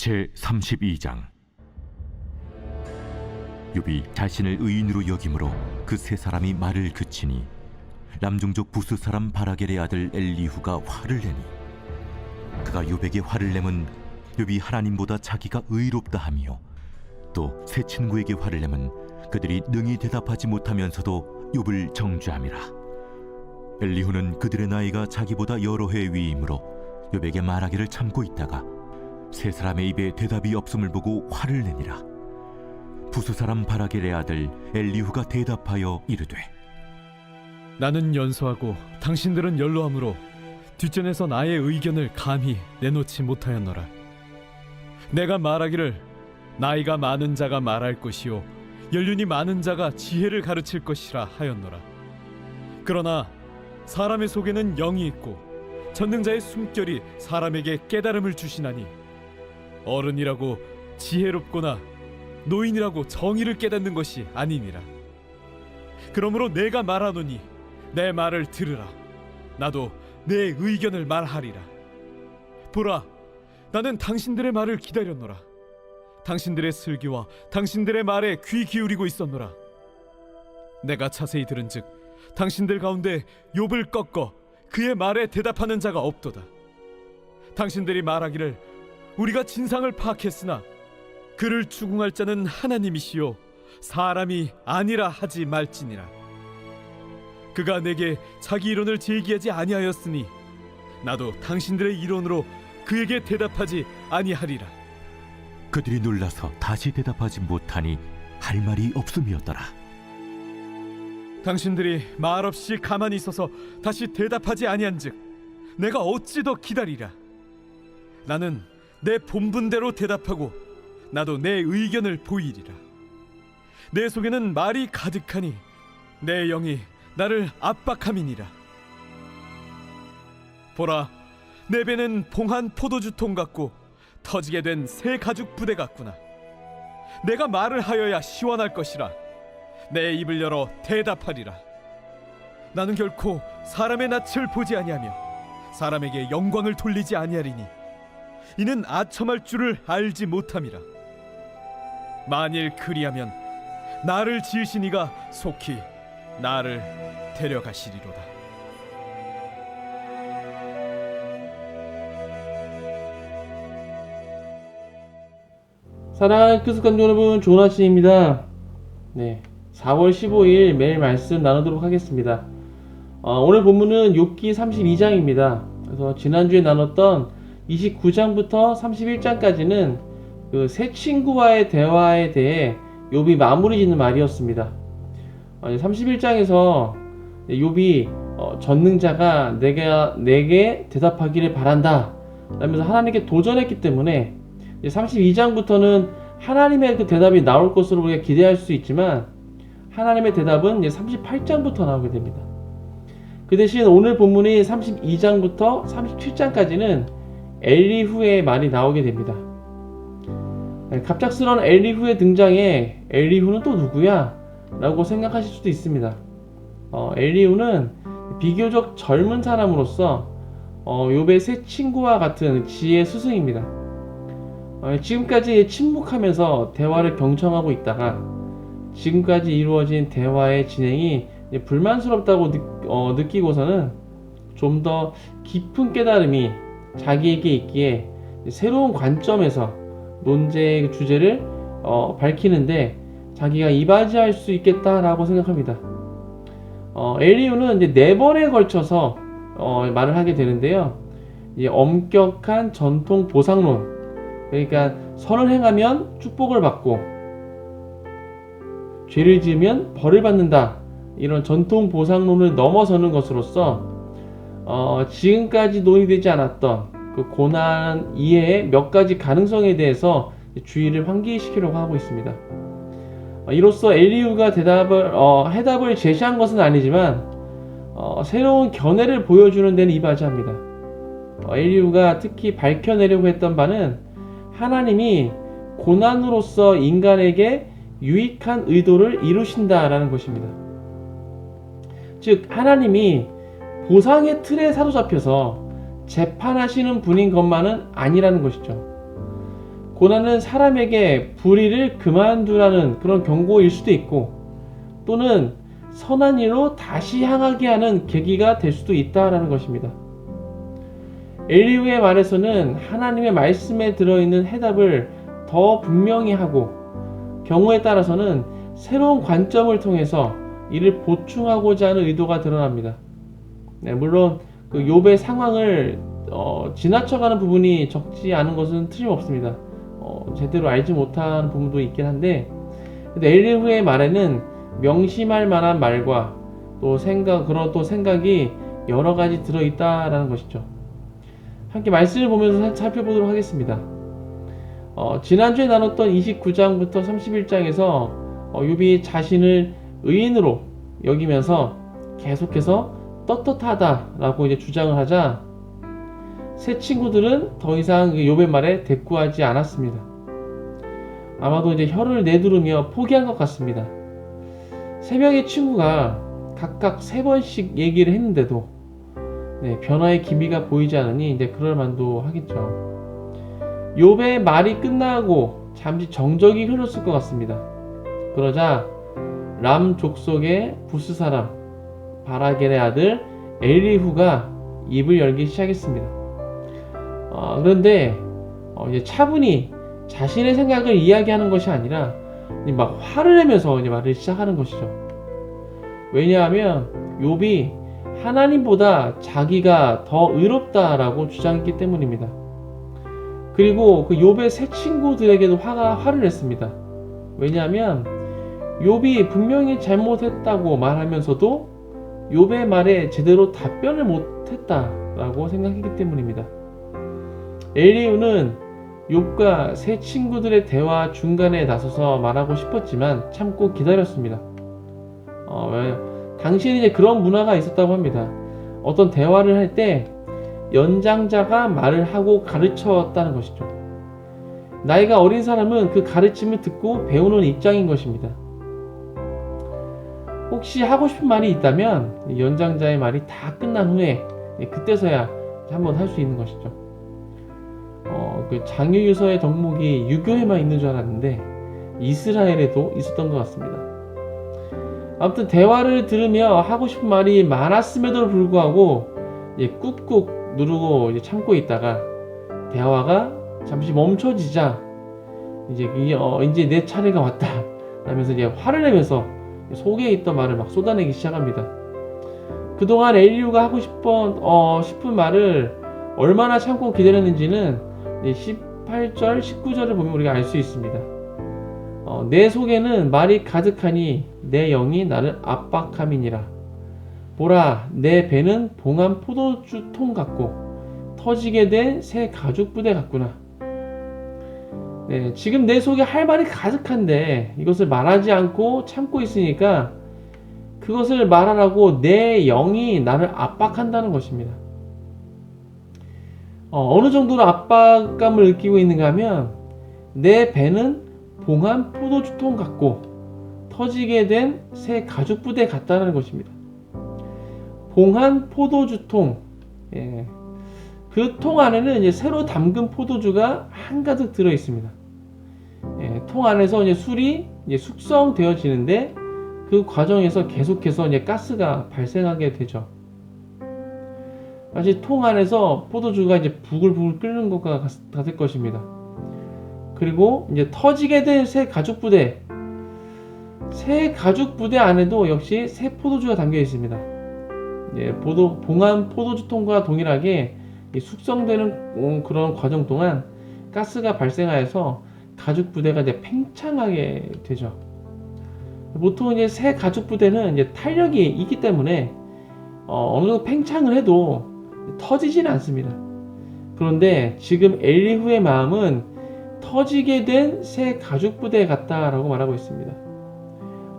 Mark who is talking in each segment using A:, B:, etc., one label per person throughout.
A: 제32장. 욥이 자신을 의인으로 여김으로 그 세 사람이 말을 그치니 남종족 부스 사람 바라겔의 아들 엘리후가 화를 내니 그가 욥에게 화를 내면 욥이 하나님보다 자기가 의롭다 하며 또 세 친구에게 화를 내면 그들이 능히 대답하지 못하면서도 욥을 정죄함이라. 엘리후는 그들의 나이가 자기보다 여러 해 위이므로 욥에게 말하기를 참고 있다가 세 사람의 입에 대답이 없음을 보고 화를 내니라. 부스 사람 바라겔의 아들 엘리후가 대답하여 이르되,
B: 나는 연소하고 당신들은 연로하므로 뒷전에서 나의 의견을 감히 내놓지 못하였노라. 내가 말하기를 나이가 많은 자가 말할 것이요 연륜이 많은 자가 지혜를 가르칠 것이라 하였노라. 그러나 사람의 속에는 영이 있고 전능자의 숨결이 사람에게 깨달음을 주시나니 어른이라고 지혜롭거나 노인이라고 정의를 깨닫는 것이 아니니라. 그러므로 내가 말하노니 내 말을 들으라. 나도 내 의견을 말하리라. 보라, 나는 당신들의 말을 기다렸노라. 당신들의 슬기와 당신들의 말에 귀 기울이고 있었노라. 내가 자세히 들은즉 당신들 가운데 욥을 꺾어 그의 말에 대답하는 자가 없도다. 당신들이 말하기를 우리가 진상을 파악했으나 그를 추궁할 자는 하나님이시요 사람이 아니라 하지 말지니라. 그가 내게 자기 이론을 제기하지 아니하였으니 나도 당신들의 이론으로 그에게 대답하지 아니하리라.
A: 그들이 놀라서 다시 대답하지 못하니 할 말이 없음이었더라.
B: 당신들이 말없이 가만히 있어서 다시 대답하지 아니한즉 내가 어찌 더 기다리랴. 나는 내 본분대로 대답하고 나도 내 의견을 보이리라. 내 속에는 말이 가득하니 내 영이 나를 압박함이니라. 보라, 내 배는 봉한 포도주통 같고 터지게 된 새 가죽 부대 같구나. 내가 말을 하여야 시원할 것이라. 내 입을 열어 대답하리라. 나는 결코 사람의 낯을 보지 아니하며 사람에게 영광을 돌리지 아니하리니 이는 아첨할 줄을 알지 못함이라. 만일 그리하면 나를 지으신 이가 속히 나를 데려가시리로다.
C: 사랑하는 크스칸 여러분, 좋은 아침입니다. 네, 4월 15일 매일 말씀 나누도록 하겠습니다. 오늘 본문은 욥기 32장입니다. 그래서 지난주에 나눴던 29장부터 31장까지는 그 세 친구와의 대화에 대해 욥이 마무리 짓는 말이었습니다. 31장에서 욥이 전능자가 내게 대답하기를 바란다 라면서 하나님께 도전했기 때문에 32장부터는 하나님의 그 대답이 나올 것으로 우리가 기대할 수 있지만 하나님의 대답은 38장부터 나오게 됩니다. 그 대신 오늘 본문이 32장부터 37장까지는 엘리후의 말이 나오게 됩니다. 갑작스러운 엘리후의 등장에 엘리후는 또 누구야? 라고 생각하실 수도 있습니다. 엘리후는 비교적 젊은 사람으로서 욥의 세 친구와 같은 지혜 스승입니다. 지금까지 침묵하면서 대화를 경청하고 있다가 지금까지 이루어진 대화의 진행이 불만스럽다고 느끼고서는 좀 더 깊은 깨달음이 자기에게 있기에 새로운 관점에서 논제의 주제를 밝히는데 자기가 이바지할 수 있겠다라고 생각합니다. 엘리후는 이제 4번에 걸쳐서 말을 하게 되는데요. 엄격한 전통 보상론, 그러니까 선을 행하면 축복을 받고 죄를 지으면 벌을 받는다, 이런 전통 보상론을 넘어서는 것으로서 지금까지 논의되지 않았던 그 고난 이해의 몇 가지 가능성에 대해서 주의를 환기시키려고 하고 있습니다. 이로써 엘리후가 해답을 제시한 것은 아니지만 새로운 견해를 보여주는 데는 이바지합니다. 엘리후가 특히 밝혀내려고 했던 바는 하나님이 고난으로서 인간에게 유익한 의도를 이루신다라는 것입니다. 즉 하나님이 보상의 틀에 사로잡혀서 재판하시는 분인 것만은 아니라는 것이죠. 고난은 사람에게 불의를 그만두라는 그런 경고일 수도 있고, 또는 선한 일로 다시 향하게 하는 계기가 될 수도 있다라는 것입니다. 엘리후의 말에서는 하나님의 말씀에 들어있는 해답을 더 분명히 하고, 경우에 따라서는 새로운 관점을 통해서 이를 보충하고자 하는 의도가 드러납니다. 물론 그 욥의 상황을 지나쳐가는 부분이 적지 않은 것은 틀림없습니다. 제대로 알지 못한 부분도 있긴 한데, 근데 엘리후의 말에는 명심할 만한 말과 또 그런 또 생각이 여러 가지 들어있다라는 것이죠. 함께 말씀을 보면서 살펴보도록 하겠습니다. 지난주에 나눴던 29장부터 31장에서 욥이 자신을 의인으로 여기면서 계속해서 떳떳하다라고 이제 주장을 하자, 새 친구들은 더 이상 욥의 말에 대꾸하지 않았습니다. 아마도 이제 혀를 내두르며 포기한 것 같습니다. 세 명의 친구가 각각 3번씩 얘기를 했는데도 변화의 기미가 보이지 않으니 이제 그럴 만도 하겠죠. 욥의 말이 끝나고 잠시 정적이 흘렀을 것 같습니다. 그러자 람 족속의 부스 사람 바라겔의 아들 엘리후가 입을 열기 시작했습니다. 그런데 이제 차분히 자신의 생각을 이야기하는 것이 아니라 막 화를 내면서 이제 말을 시작하는 것이죠. 왜냐하면 욥이 하나님보다 자기가 더 의롭다라고 주장했기 때문입니다. 그리고 그 욥의 새 친구들에게도 화를 냈습니다. 왜냐하면 욥이 분명히 잘못했다고 말하면서도 욥의 말에 제대로 답변을 못했다라고 생각했기 때문입니다. 엘리후는 욥과 새 친구들의 대화 중간에 나서서 말하고 싶었지만 참고 기다렸습니다. 당시에는 이제 그런 문화가 있었다고 합니다. 어떤 대화를 할 때 연장자가 말을 하고 가르쳤다는 것이죠. 나이가 어린 사람은 그 가르침을 듣고 배우는 입장인 것입니다. 혹시 하고 싶은 말이 있다면 연장자의 말이 다 끝난 후에 그때서야 한번 할 수 있는 것이죠. 그 장유유서의 덕목이 유교에만 있는 줄 알았는데 이스라엘에도 있었던 것 같습니다. 아무튼 대화를 들으며 하고 싶은 말이 많았음에도 불구하고 꾹꾹 누르고 참고 있다가 대화가 잠시 멈춰지자 이제 내 차례가 왔다 하면서 이제 화를 내면서 속에 있던 말을 막 쏟아내기 시작합니다. 그동안 엘리후가 하고 싶은 말을 얼마나 참고 기다렸는지는 18절, 19절을 보면 우리가 알 수 있습니다. 내 속에는 말이 가득하니 내 영이 나를 압박함이니라. 보라, 내 배는 봉한 포도주 통 같고 터지게 된 새 가죽 부대 같구나. 지금 내 속에 할 말이 가득한데 이것을 말하지 않고 참고 있으니까 그것을 말하라고 내 영이 나를 압박한다는 것입니다. 어느 정도로 압박감을 느끼고 있는가 하면 내 배는 봉한 포도주통 같고 터지게 된 새 가죽 부대 같다는 것입니다. 봉한 포도주통, 그 통 안에는 이제 새로 담근 포도주가 한가득 들어 있습니다. 통 안에서 이제 술이 이제 숙성되어지는데 그 과정에서 계속해서 이제 가스가 발생하게 되죠. 마치 통 안에서 포도주가 이제 부글부글 끓는 것과 같을 것입니다. 그리고 이제 터지게 된 새 가죽 부대, 새 가죽 부대 안에도 역시 새 포도주가 담겨 있습니다. 봉한 포도주통과 동일하게 숙성되는 그런 과정 동안 가스가 발생하여서 가죽 부대가 이제 팽창하게 되죠. 보통 이제 새 가죽 부대는 이제 탄력이 있기 때문에 어느 정도 팽창을 해도 터지지는 않습니다. 그런데 지금 엘리후의 마음은 터지게 된 새 가죽 부대 같다라고 말하고 있습니다.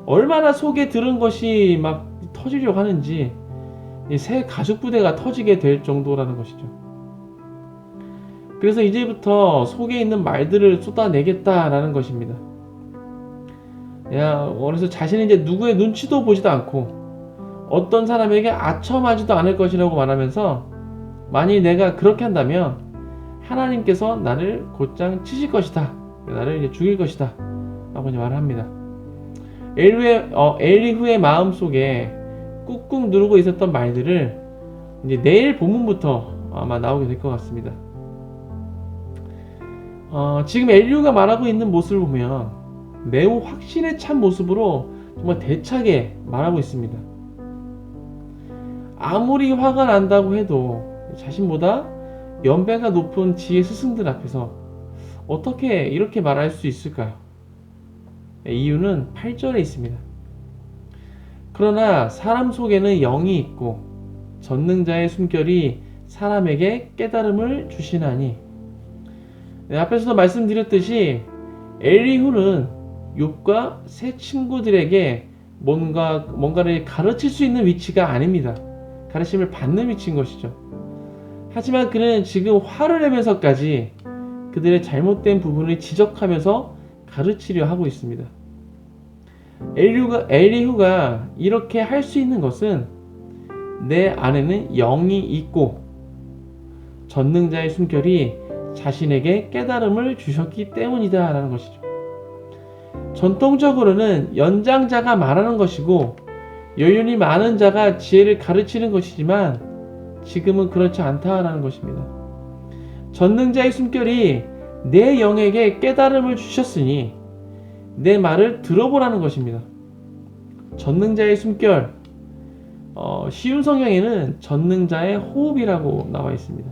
C: 얼마나 속에 들은 것이 막 터지려고 하는지 새 가죽 부대가 터지게 될 정도라는 것이죠. 그래서 이제부터 속에 있는 말들을 쏟아내겠다라는 것입니다. 그래서 자신은 이제 누구의 눈치도 보지도 않고 어떤 사람에게 아첨하지도 않을 것이라고 말하면서 만일 내가 그렇게 한다면 하나님께서 나를 곧장 치실 것이다. 나를 이제 죽일 것이다. 라고 이제 말을 합니다. 엘리후의 마음속에 꾹꾹 누르고 있었던 말들을 이제 내일 본문부터 아마 나오게 될 것 같습니다. 지금 엘리후가 말하고 있는 모습을 보면 매우 확신에 찬 모습으로 정말 대차게 말하고 있습니다. 아무리 화가 난다고 해도 자신보다 연배가 높은 지혜 스승들 앞에서 어떻게 이렇게 말할 수 있을까요? 이유는 8절에 있습니다. 그러나 사람 속에는 영이 있고 전능자의 숨결이 사람에게 깨달음을 주시나니. 앞에서도 말씀드렸듯이 엘리후는 욥과 세 친구들에게 뭔가를 가르칠 수 있는 위치가 아닙니다. 가르침을 받는 위치인 것이죠. 하지만 그는 지금 화를 내면서까지 그들의 잘못된 부분을 지적하면서 가르치려 하고 있습니다. 엘리후가 이렇게 할 수 있는 것은 내 안에는 영이 있고 전능자의 숨결이 자신에게 깨달음을 주셨기 때문이다 라는 것이죠. 전통적으로는 연장자가 말하는 것이고 여윤이 많은 자가 지혜를 가르치는 것이지만 지금은 그렇지 않다라는 것입니다. 전능자의 숨결이 내 영에게 깨달음을 주셨으니 내 말을 들어보라는 것입니다. 전능자의 숨결, 쉬운 성경에는 전능자의 호흡이라고 나와 있습니다.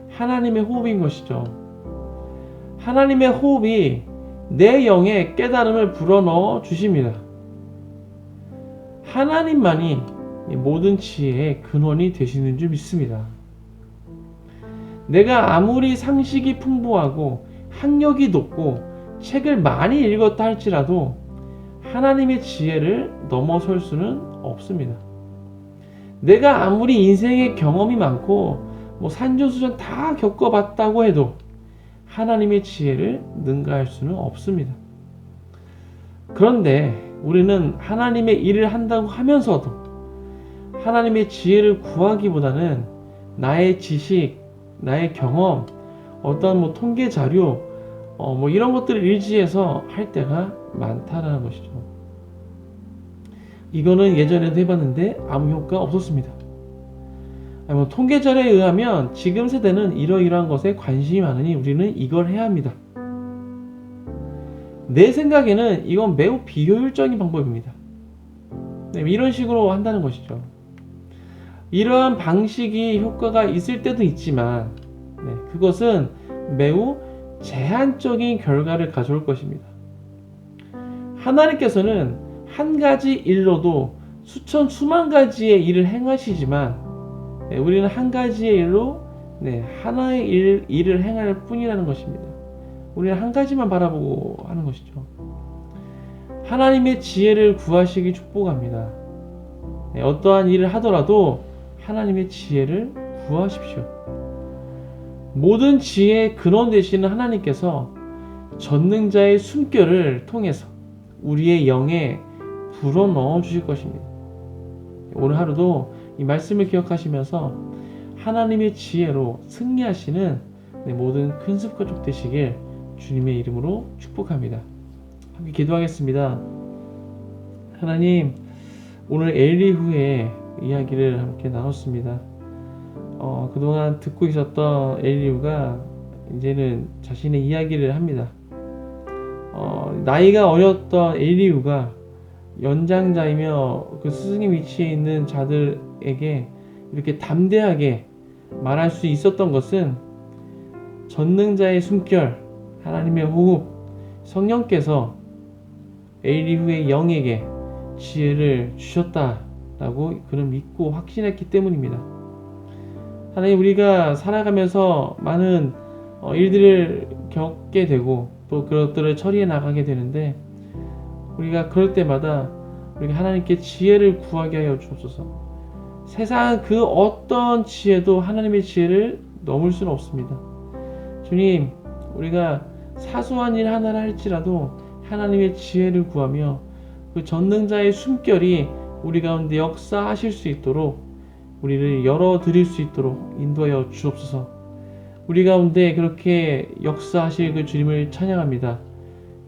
C: 하나님의 호흡인 것이죠. 하나님의 호흡이 내 영에 깨달음을 불어넣어 주십니다. 하나님만이 모든 지혜의 근원이 되시는 줄 믿습니다. 내가 아무리 상식이 풍부하고 학력이 높고 책을 많이 읽었다 할지라도 하나님의 지혜를 넘어설 수는 없습니다. 내가 아무리 인생의 경험이 많고 산전수전 다 겪어봤다고 해도 하나님의 지혜를 능가할 수는 없습니다. 그런데 우리는 하나님의 일을 한다고 하면서도 하나님의 지혜를 구하기보다는 나의 지식, 나의 경험, 어떤 통계 자료, 이런 것들을 의지해서 할 때가 많다라는 것이죠. 이거는 예전에도 해봤는데 아무 효과 없었습니다. 통계 자료에 의하면 지금 세대는 이러이러한 것에 관심이 많으니 우리는 이걸 해야 합니다. 내 생각에는 이건 매우 비효율적인 방법입니다. 이런 식으로 한다는 것이죠. 이러한 방식이 효과가 있을 때도 있지만 그것은 매우 제한적인 결과를 가져올 것입니다. 하나님께서는 한 가지 일로도 수만 가지의 일을 행하시지만 우리는 한 가지의 일로 하나의 일을 행할 뿐이라는 것입니다. 우리는 한 가지만 바라보고 하는 것이죠. 하나님의 지혜를 구하시기 축복합니다. 어떠한 일을 하더라도 하나님의 지혜를 구하십시오. 모든 지혜의 근원 되시는 하나님께서 전능자의 숨결을 통해서 우리의 영에 불어넣어 주실 것입니다. 오늘 하루도 이 말씀을 기억하시면서 하나님의 지혜로 승리하시는 모든 큰 습관족 되시길 주님의 이름으로 축복합니다. 함께 기도하겠습니다. 하나님, 오늘 엘리후의 이야기를 함께 나눴습니다. 그동안 듣고 있었던 엘리후가 이제는 자신의 이야기를 합니다. 나이가 어렸던 엘리후가 연장자이며 그 스승의 위치에 있는 자들에게 이렇게 담대하게 말할 수 있었던 것은 전능자의 숨결, 하나님의 호흡, 성령께서 엘리후의 영에게 지혜를 주셨다라고 그는 믿고 확신했기 때문입니다. 하나님, 우리가 살아가면서 많은 일들을 겪게 되고 또 그것들을 처리해 나가게 되는데 우리가 그럴 때마다 우리가 하나님께 지혜를 구하게 하여 주옵소서. 세상 그 어떤 지혜도 하나님의 지혜를 넘을 수는 없습니다. 주님, 우리가 사소한 일 하나를 할지라도 하나님의 지혜를 구하며 그 전능자의 숨결이 우리 가운데 역사하실 수 있도록 우리를 열어드릴 수 있도록 인도하여 주옵소서. 우리 가운데 그렇게 역사하실 그 주님을 찬양합니다.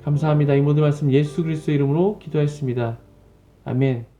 C: 감사합니다. 이 모든 말씀 예수 그리스도의 이름으로 기도했습니다. 아멘.